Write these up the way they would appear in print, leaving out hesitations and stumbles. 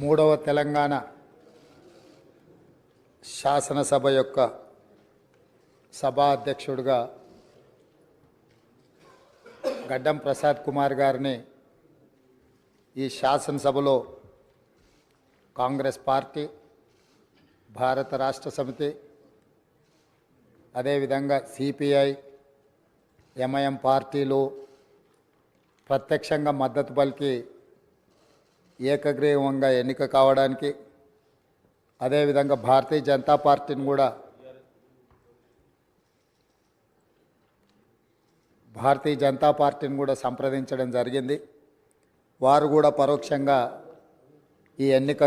మూడవ తెలంగాణ శాసనసభ యొక్క సభా అధ్యక్షుడిగా గడ్డం ప్రసాద్ కుమార్ గారిని ఈ శాసనసభలో కాంగ్రెస్ పార్టీ, భారత రాష్ట్ర సమితి, అదేవిధంగా సిపిఐ, ఎంఐఎం పార్టీలు ప్రత్యక్షంగా మద్దతు పలికి ఏకగ్రీవంగా ఎన్నిక కావడానికి, అదేవిధంగా భారతీయ జనతా పార్టీని కూడా సంప్రదించడం జరిగింది. వారు కూడా పరోక్షంగా ఈ ఎన్నిక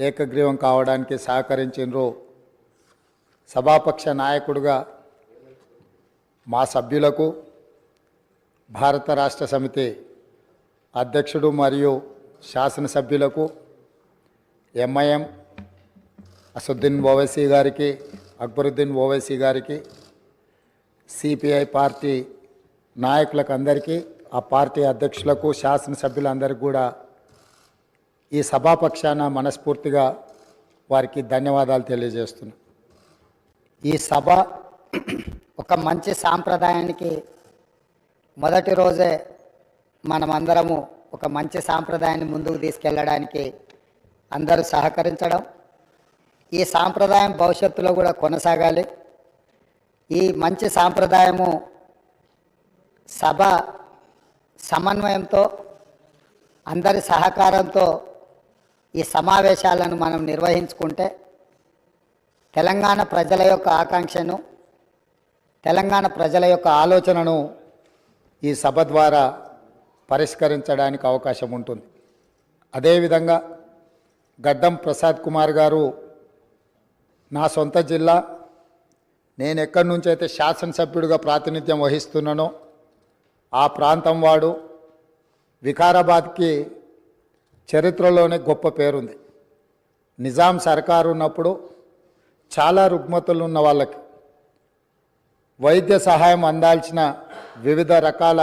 ఏకగ్రీవం కావడానికి సహకరించారు. సభాపక్ష నాయకుడిగా మా సభ్యులకు, భారత రాష్ట్ర సమితి అధ్యక్షుడు మరియు శాసనసభ్యులకు, ఎంఐఎం అసదుద్దీన్ ఓవైసీ గారికి, అక్బరుద్దీన్ ఓవైసీ గారికి, సిపిఐ పార్టీ నాయకులకు అందరికీ, ఆ పార్టీ అధ్యక్షులకు, శాసనసభ్యులందరికీ కూడా ఈ సభాపక్షాన మనస్ఫూర్తిగా వారికి ధన్యవాదాలు తెలియజేస్తున్నాను. ఈ సభ ఒక మంచి సాంప్రదాయానికి మొదటి రోజే మనమందరము ఒక మంచి సాంప్రదాయాన్ని ముందుకు తీసుకెళ్ళడానికి అందరూ సహకరించడం, ఈ సాంప్రదాయం భవిష్యత్తులో కూడా కొనసాగాలి. ఈ మంచి సాంప్రదాయము సభ సమన్వయంతో, అందరి సహకారంతో ఈ సమావేశాలను మనం నిర్వహించుకుంటే తెలంగాణ ప్రజల యొక్క ఆకాంక్షను, తెలంగాణ ప్రజల యొక్క ఆలోచనను ఈ సభ ద్వారా పరిష్కరించడానికి అవకాశం ఉంటుంది. అదేవిధంగా గడ్డం ప్రసాద్ కుమార్ గారు నా సొంత జిల్లా, నేను ఎక్కడి నుంచి అయితే శాసనసభ్యుడిగా ప్రాతినిధ్యం వహిస్తున్నానో ఆ ప్రాంతం వాడు. వికారాబాద్కి చరిత్రలోనే గొప్ప పేరుంది. నిజాం సర్కారు ఉన్నప్పుడు చాలా రుగ్మతలు ఉన్న వాళ్ళకి వైద్య సహాయం అందాల్సిన వివిధ రకాల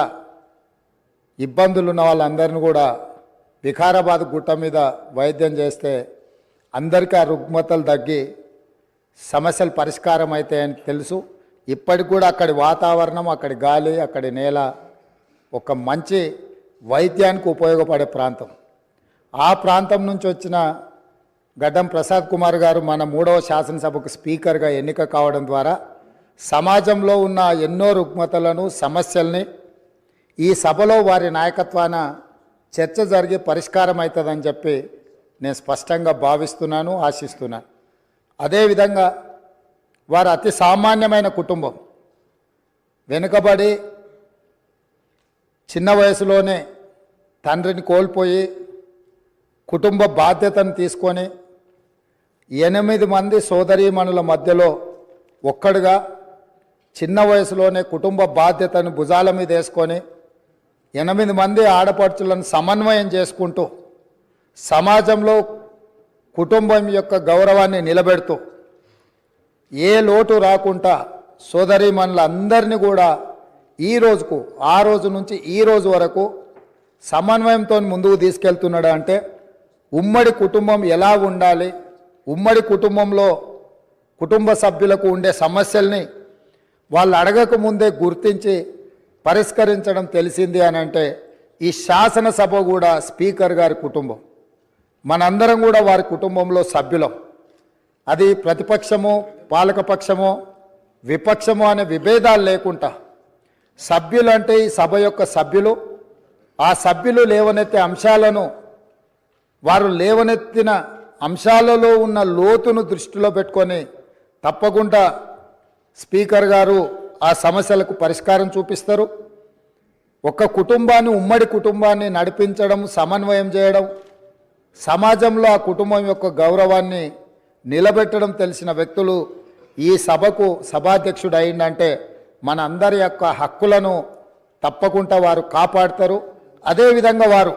ఇబ్బందులు ఉన్న వాళ్ళందరినీ కూడా వికారాబాద్ గుట్ట మీద వైద్యం చేస్తే అందరికీ ఆ రుగ్మతలు తగ్గి సమస్యలు పరిష్కారం అవుతాయని తెలుసు. ఇప్పటికి కూడా అక్కడి వాతావరణం, అక్కడి గాలి, అక్కడి నేల ఒక మంచి వైద్యానికి ఉపయోగపడే ప్రాంతం. ఆ ప్రాంతం నుంచి వచ్చిన గడ్డం ప్రసాద్ కుమార్ గారు మన 3వ శాసనసభకు స్పీకర్గా ఎన్నిక కావడం ద్వారా సమాజంలో ఉన్న ఎన్నో రుగ్మతలను, సమస్యల్ని ఈ సభలో వారి నాయకత్వాన చర్చ జరిగి పరిష్కారం అవుతుందని చెప్పి నేను స్పష్టంగా భావిస్తున్నాను, ఆశిస్తున్నాను. అదేవిధంగా వారు అతి సామాన్యమైన కుటుంబం. వెనుకబడి చిన్న వయసులోనే తండ్రిని కోల్పోయి కుటుంబ బాధ్యతను తీసుకొని 8 మంది సోదరీమణుల మధ్యలో ఒక్కడుగా చిన్న వయసులోనే కుటుంబ బాధ్యతను భుజాల మీద వేసుకొని 8 మంది ఆడపడుచులను సమన్వయం చేసుకుంటూ సమాజంలో కుటుంబం యొక్క గౌరవాన్ని నిలబెడుతూ ఏ లోటు రాకుండా సోదరీమణులందరినీ కూడా ఈ రోజుకు, ఆ రోజు నుంచి ఈ రోజు వరకు సమన్వయంతో ముందుకు తీసుకెళ్తున్నాడు. అంటే ఉమ్మడి కుటుంబం ఎలా ఉండాలి, ఉమ్మడి కుటుంబంలో కుటుంబ సభ్యులకు ఉండే సమస్యల్ని వాళ్ళు అడగక ముందే గుర్తించి పరిష్కరించడం తెలిసింది అని అంటే ఈ శాసనసభ కూడా స్పీకర్ గారి కుటుంబం. మనందరం కూడా వారి కుటుంబంలో సభ్యులం. అది ప్రతిపక్షము, పాలకపక్షము, విపక్షము అనే విభేదాలు లేకుండా సభ్యులు అంటే ఈ సభ యొక్క సభ్యులు. ఆ సభ్యులు లేవనెత్తే అంశాలను, వారు లేవనెత్తిన అంశాలలో ఉన్న లోతును దృష్టిలో పెట్టుకొని తప్పకుండా స్పీకర్ గారు ఆ సమస్యలకు పరిష్కారం చూపిస్తారు. ఒక కుటుంబాన్ని, ఉమ్మడి కుటుంబాన్ని నడిపించడం, సమన్వయం చేయడం, సమాజంలో ఆ కుటుంబం యొక్క గౌరవాన్ని నిలబెట్టడం తెలిసిన వ్యక్తులు ఈ సభకు సభాధ్యక్షుడు అయిందంటే మన అందరి యొక్క హక్కులను తప్పకుండా వారు కాపాడుతారు. అదేవిధంగా వారు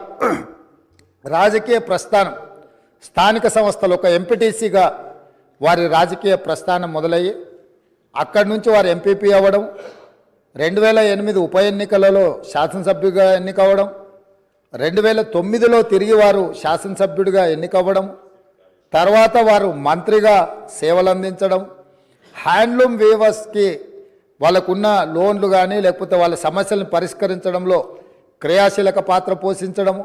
రాజకీయ ప్రస్థానం, స్థానిక సంస్థలు ఒక ఎంపీటీసీగా వారి రాజకీయ ప్రస్థానం మొదలయ్యి అక్కడి నుంచి వారు ఎంపీపీ అవ్వడం, 2008 ఉప ఎన్నికలలో శాసనసభ్యుగా ఎన్నికవడం, 2009లో తిరిగి వారు శాసనసభ్యుడిగా ఎన్నికవ్వడం, తర్వాత వారు మంత్రిగా సేవలు అందించడం, హ్యాండ్లూమ్ వీవర్స్కి వాళ్ళకున్న లోన్లు కానీ లేకపోతే వాళ్ళ సమస్యలను పరిష్కరించడంలో క్రియాశీలక పాత్ర పోషించడము,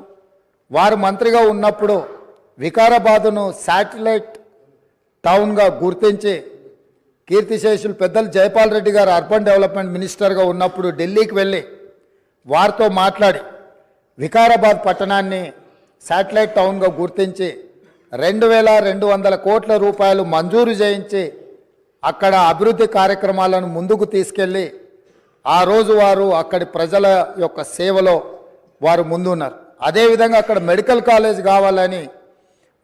వారు మంత్రిగా ఉన్నప్పుడు వికారాబాదును శాటిలైట్ టౌన్గా గుర్తించి కీర్తిశేషులు పెద్దలు జైపాల్ రెడ్డి గారు అర్బన్ డెవలప్మెంట్ మినిస్టర్గా ఉన్నప్పుడు ఢిల్లీకి వెళ్ళి వారితో మాట్లాడి వికారాబాద్ పట్టణాన్ని శాటిలైట్ టౌన్గా గుర్తించి 2200 కోట్ల రూపాయలు మంజూరు చేయించి అక్కడ అభివృద్ధి కార్యక్రమాలను ముందుకు తీసుకెళ్ళి ఆ రోజు వారు అక్కడి ప్రజల యొక్క సేవలో వారు ముందున్నారు. అదేవిధంగా అక్కడ మెడికల్ కాలేజ్ కావాలని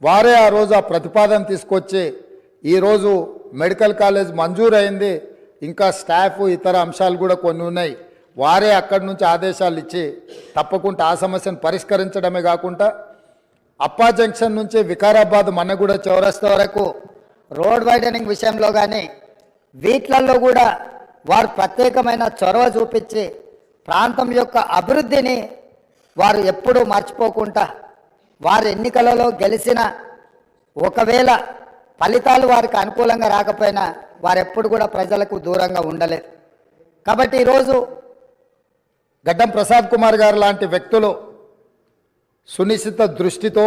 వారే ఆ రోజు ఆ ప్రతిపాదన తీసుకొచ్చి ఈరోజు మెడికల్ కాలేజ్ మంజూరైంది. ఇంకా స్టాఫ్ ఇతర అంశాలు కూడా కొన్ని ఉన్నాయి. వారే అక్కడి నుంచి ఆదేశాలు ఇచ్చి తప్పకుండా ఆ సమస్యను పరిష్కరించడమే కాకుండా అప్పా జంక్షన్ నుంచి వికారాబాద్ మన్నగూడ చౌరస్తా వరకు రోడ్ వైడనింగ్ విషయంలో కానీ వీటిలలో కూడా వారు ప్రత్యేకమైన చొరవ చూపించి ప్రాంతం యొక్క అభివృద్ధిని వారు ఎప్పుడూ మర్చిపోకుండా వారు ఎన్నికలలో గెలిచిన ఒకవేళ ఫలితాలు వారికి అనుకూలంగా రాకపోయినా వారు ఎప్పుడు కూడా ప్రజలకు దూరంగా ఉండలేదు. కాబట్టి ఈరోజు గడ్డం ప్రసాద్ కుమార్ గారు లాంటి వ్యక్తులు సునిశ్చిత దృష్టితో,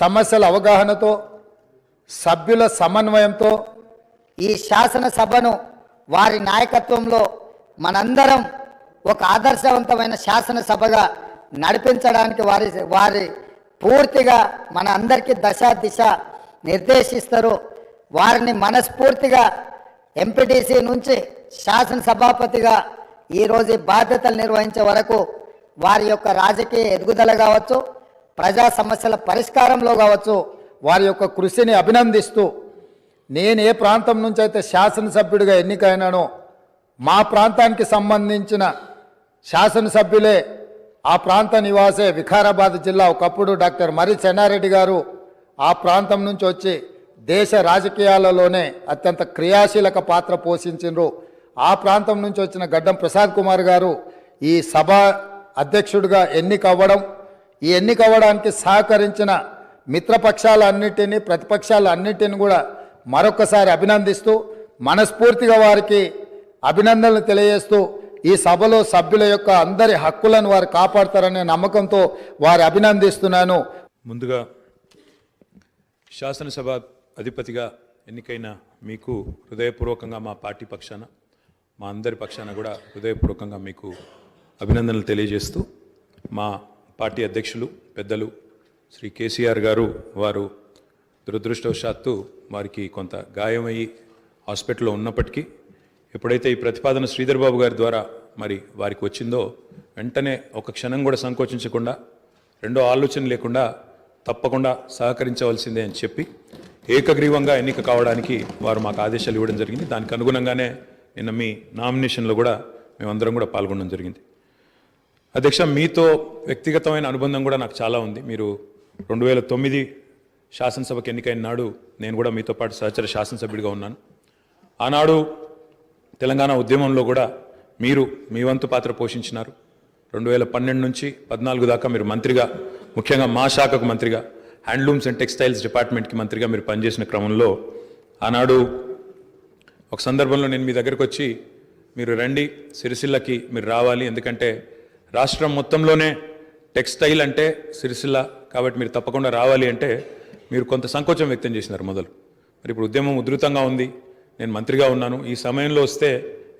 సమస్యల అవగాహనతో, సభ్యుల సమన్వయంతో ఈ శాసనసభను వారి నాయకత్వంలో మనందరం ఒక ఆదర్శవంతమైన శాసనసభగా నడిపించడానికి వారి పూర్తిగా మన అందరికీ దశ దిశ నిర్దేశిస్తారు. వారిని మనస్ఫూర్తిగా ఎంపీటీసీ నుంచి శాసనసభాపతిగా ఈరోజు బాధ్యతలు నిర్వహించే వరకు వారి యొక్క రాజకీయ ఎదుగుదల కావచ్చు, ప్రజా సమస్యల పరిష్కారంలో కావచ్చు, వారి యొక్క కృషిని అభినందిస్తూ, నేను ఏ ప్రాంతం నుంచి అయితే శాసనసభ్యుడిగా ఎన్నికైనానో మా ప్రాంతానికి సంబంధించిన శాసనసభ్యులే ఆ ప్రాంత నివాసే వికారాబాద్ జిల్లా ఒకప్పుడు డాక్టర్ మర్రి చెన్నారెడ్డి గారు ఆ ప్రాంతం నుంచి వచ్చి దేశ రాజకీయాలలోనే అత్యంత క్రియాశీలక పాత్ర పోషించారు. ఆ ప్రాంతం నుంచి వచ్చిన గడ్డం ప్రసాద్ కుమార్ గారు ఈ సభ అధ్యక్షుడిగా ఎన్నికవ్వడం, ఈ ఎన్నికవ్వడానికి సహకరించిన మిత్రపక్షాలన్నిటినీ ప్రతిపక్షాలన్నిటిని కూడా మరొకసారి అభినందిస్తూ మనస్ఫూర్తిగా వారికి అభినందనలు తెలియజేస్తూ ఈ సభలో సభ్యుల యొక్క అందరి హక్కులను వారు కాపాడతారనే నమ్మకంతో వారు అభినందిస్తున్నాను. ముందుగా శాసనసభ అధిపతిగా ఎన్నికైన మీకు హృదయపూర్వకంగా మా పార్టీ పక్షాన, మా అందరి పక్షాన కూడా హృదయపూర్వకంగా మీకు అభినందనలు తెలియజేస్తూ, మా పార్టీ అధ్యక్షులు పెద్దలు శ్రీ కేసీఆర్ గారు వారు దురదృష్టవశాత్తు వారికి కొంత గాయమయ్యి హాస్పిటల్లో ఉన్నప్పటికీ ఎప్పుడైతే ఈ ప్రతిపాదన శ్రీధర్ బాబు గారి ద్వారా మరి వారికి వచ్చిందో వెంటనే ఒక క్షణం కూడా సంకోచించకుండా, రెండో ఆలోచన లేకుండా తప్పకుండా సహకరించవలసిందే అని చెప్పి ఏకగ్రీవంగా ఎన్నిక కావడానికి వారు మాకు ఆదేశాలు ఇవ్వడం జరిగింది. దానికి అనుగుణంగానే నిన్న మీ నామినేషన్లో కూడా మేమందరం కూడా పాల్గొనడం జరిగింది. అధ్యక్ష, మీతో వ్యక్తిగతమైన అనుబంధం కూడా నాకు చాలా ఉంది. మీరు 2009 శాసనసభకు ఎన్నికైన నాడు నేను కూడా మీతో పాటు సహచర శాసనసభ్యుడిగా ఉన్నాను. ఆనాడు తెలంగాణ ఉద్యమంలో కూడా మీరు మీ వంతు పాత్ర పోషించినారు. 2012 నుంచి 14 దాకా మీరు మంత్రిగా, ముఖ్యంగా మా శాఖకు మంత్రిగా, హ్యాండ్లూమ్స్ అండ్ టెక్స్టైల్స్ డిపార్ట్మెంట్కి మంత్రిగా మీరు పనిచేసిన క్రమంలో ఆనాడు ఒక సందర్భంలో నేను మీ దగ్గరకు వచ్చి మీరు రండి, సిరిసిల్లకి మీరు రావాలి, ఎందుకంటే రాష్ట్రం మొత్తంలోనే టెక్స్టైల్ అంటే సిరిసిల్ల కాబట్టి మీరు తప్పకుండా రావాలి అంటే మీరు కొంత సంకోచం వ్యక్తం చేసినారు మొదలు. మరి ఇప్పుడు ఉద్యమం ఉధృతంగా ఉంది, నేను మంత్రిగా ఉన్నాను, ఈ సమయంలో వస్తే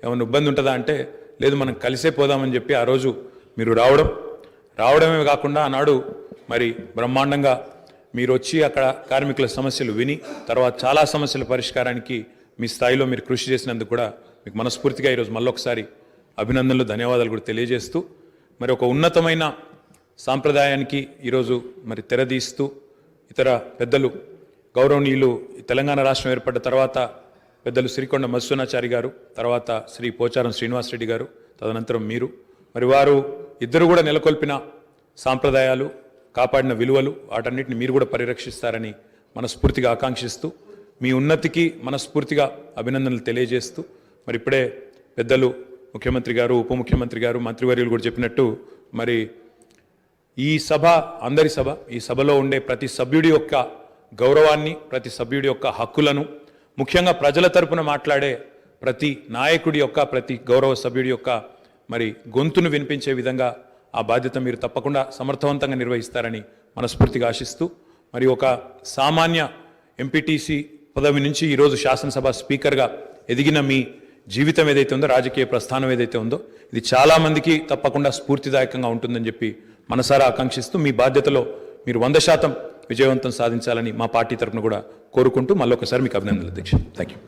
ఏమైనా ఇబ్బంది ఉంటుందా అంటే లేదు, మనం కలిసే పోదామని చెప్పి ఆ రోజు మీరు రావడమే కాకుండా ఆనాడు మరి బ్రహ్మాండంగా మీరు వచ్చి అక్కడ కార్మికుల సమస్యలు విని తర్వాత చాలా సమస్యల పరిష్కారానికి మీ స్థాయిలో మీరు కృషి చేసినందుకు కూడా మీకు మనస్ఫూర్తిగా ఈరోజు మళ్ళొకసారి అభినందనలు, ధన్యవాదాలు కూడా తెలియజేస్తూ, మరి ఒక ఉన్నతమైన సాంప్రదాయానికి ఈరోజు మరి తెరదీస్తూ ఇతర పెద్దలు గౌరవనీయులు తెలంగాణ రాష్ట్రం ఏర్పడ్డ తర్వాత పెద్దలు శ్రీకొండ మధుసూనాచారి గారు, తర్వాత శ్రీ పోచారం శ్రీనివాసరెడ్డి గారు, తదనంతరం మీరు, మరి వారు ఇద్దరు కూడా నెలకొల్పిన సాంప్రదాయాలు, కాపాడిన విలువలు, వాటన్నిటిని మీరు కూడా పరిరక్షిస్తారని మనస్ఫూర్తిగా ఆకాంక్షిస్తూ మీ ఉన్నతికి మనస్ఫూర్తిగా అభినందనలు తెలియజేస్తూ, మరి ఇప్పుడే పెద్దలు ముఖ్యమంత్రి గారు, ఉప ముఖ్యమంత్రి గారు, మంత్రివర్యులు కూడా చెప్పినట్టు మరి ఈ సభ అందరి సభ. ఈ సభలో ఉండే ప్రతి సభ్యుడి యొక్క గౌరవాన్ని, ప్రతి సభ్యుడి యొక్క హక్కులను, ముఖ్యంగా ప్రజల తరపున మాట్లాడే ప్రతి నాయకుడి యొక్క, ప్రతి గౌరవ సభ్యుడి యొక్క మరి గొంతును వినిపించే విధంగా ఆ బాధ్యత మీరు తప్పకుండా సమర్థవంతంగా నిర్వహిస్తారని మనస్ఫూర్తిగా ఆశిస్తూ, మరి ఒక సామాన్య ఎంపీటీసీ పదవి నుంచి ఈరోజు శాసనసభ స్పీకర్గా ఎదిగిన మీ జీవితం ఏదైతే ఉందో, రాజకీయ ప్రస్థానం ఏదైతే ఉందో, ఇది చాలామందికి తప్పకుండా స్ఫూర్తిదాయకంగా ఉంటుందని చెప్పి మనసారా ఆకాంక్షిస్తూ, మీ బాధ్యతలో మీరు 100% విజయవంతం సాధించాలని మా పార్టీ తరఫున కూడా కోరుకుంటూ మళ్ళొకసారి మీకు అభినందనలు అధ్యక్ష. Thank you.